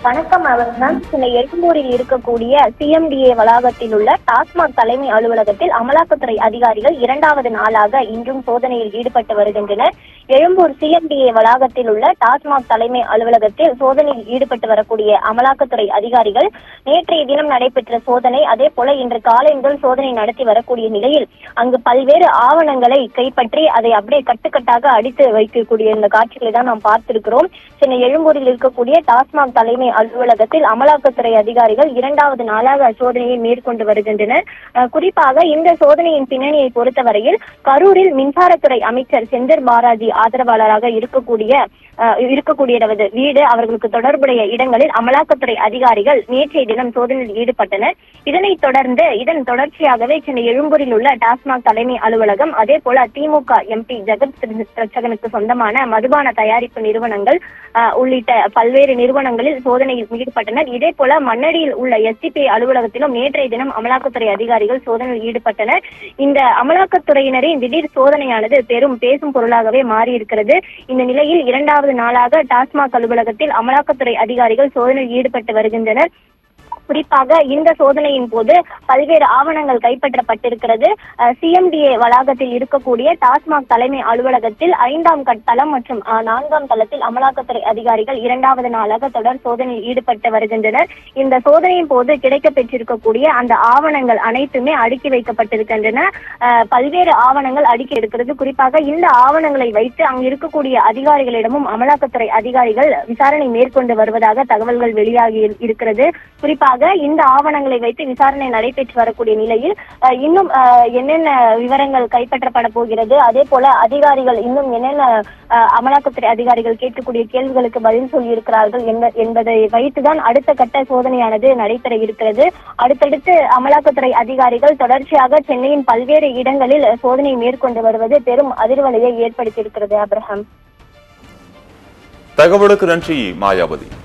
வணக்கம். அவர்தான் சென்னை எழும்பூரில் இருக்கக்கூடிய சிஎம்டிஏ வளாகத்தில் உள்ள டாஸ்மாக் தலைமை அலுவலகத்தில் அமலாக்கத்துறை அதிகாரிகள் 2வது நாளாக இன்றும் சோதனையில் ஈடுபட்டு வருகின்றனர். எழும்பூர் சிஎம்டிஏ வளாகத்தில் உள்ள டாஸ்மாக் தலைமை அலுவலகத்தில் சோதனையில் ஈடுபட்டு வரக்கூடிய அமலாக்கத்துறை அதிகாரிகள் நேற்றைய தினம் நடைபெற்ற சோதனை, அதே போல இன்று காலை முதல் சோதனை நடத்தி வரக்கூடிய நிலையில் அங்கு பல்வேறு ஆவணங்களை கைப்பற்றி அதை அப்படியே கட்டுக்கட்டாக அடித்து வைக்கக்கூடிய இந்த காட்சிகளை தான் நாம் பார்த்திருக்கிறோம். சென்னை எழும்பூரில் இருக்கக்கூடிய டாஸ்மாக் தலைமை அலுவலகத்தில் அமலாக்கத்துறை அதிகாரிகள் 2வது நாளாக சோதனையை மேற்கொண்டு வருகின்றனர். குறிப்பாக இந்த சோதனையின் பின்னணியை பொறுத்தவரையில் கரூரில் மின்சாரத்துறை அமைச்சர் செந்தில் பாலாஜி ஆதரவாளராக இருக்கக்கூடியவரது வீடு, அவர்களுக்கு தொடர்புடைய இடங்களில் அமலாக்கத்துறை அதிகாரிகள் நேற்றைய தினம் சோதனையில் ஈடுபட்டனர். இதனைத் தொடர்ந்து இதன் தொடர்ச்சியாகவே சென்னை எழும்பூரில் உள்ள டாஸ்மாக் தலைமை அலுவலகம், அதே போல திமுக எம்பி ஜெகத் ரட்சகனுக்கு சொந்தமான மதுபான தயாரிப்பு நிறுவனங்கள் உள்ளிட்ட பல்வேறு நிறுவனங்களில் சோதனையில் ஈடுபட்டனர். இதே போல மண்ணடியில் உள்ள எஸ்டிபிஐ அலுவலகத்திலும் நேற்றைய தினம் அமலாக்கத்துறை அதிகாரிகள் சோதனையில் ஈடுபட்டனர். இந்த அமலாக்கத்துறையினரின் திடீர் சோதனையானது பெரும் பேசும் பொருளாகவே மாறியிருக்கிறது. இந்த நிலையில் 2வது நாளாக டாஸ்மாக் அலுவலகத்தில் அமலாக்கத்துறை அதிகாரிகள் சோதனையில் ஈடுபட்டு வருகின்றனர். குறிப்பாக இந்த சோதனையின் போது பல்வேறு ஆவணங்கள் கைப்பற்றப்பட்டிருக்கிறது. சிஎம்டிஏ வளாகத்தில் இருக்கக்கூடிய டாஸ்மாக் தலைமை அலுவலகத்தில் 5ஆம் தளம் மற்றும் 4ஆம் தளத்தில் அமலாக்கத்துறை அதிகாரிகள் 2வது நாளாக தொடர் சோதனையில் ஈடுபட்டு வருகின்றனர். இந்த சோதனையின் போது கிடைக்கப் பெற்றிருக்கக்கூடிய அந்த ஆவணங்கள் அனைத்துமே அடுக்கி வைக்கப்பட்டிருக்கின்றன. பல்வேறு ஆவணங்கள் அடுக்கி இருக்கிறது. குறிப்பாக இந்த ஆவணங்களை வைத்து அங்கு இருக்கக்கூடிய அதிகாரிகளிடமும் அமலாக்கத்துறை அதிகாரிகள் விசாரணை மேற்கொண்டு வருவதாக தகவல்கள் வெளியாகி இருக்கிறது. குறிப்பாக இந்த ஆவணங்களை வைத்து விசாரணை நடைபெற்று வரக்கூடிய நிலையில் இன்னும் என்னென்ன விவரங்கள் கைப்பற்றப்பட போகிறது, அதே போல அதிகாரிகள் இன்னும் என்னென்ன அமலாக்கத்துறை அதிகாரிகள் கேட்கக்கூடிய கேள்விகளுக்கு பதில் சொல்லி இருக்கிறார்கள் என்பதை வைத்துதான் அடுத்த கட்ட சோதனையானது நடைபெற இருக்கிறது. அடுத்தடுத்து அமலாக்கத்துறை அதிகாரிகள் தொடர்ச்சியாக சென்னையின் பல்வேறு இடங்களில் சோதனை மேற்கொண்டு வருவது பெரும் அதிர்வலையை ஏற்படுத்தியிருக்கிறது. அப்ரஹாம், தகவலுக்கு நன்றி மாயாவதி.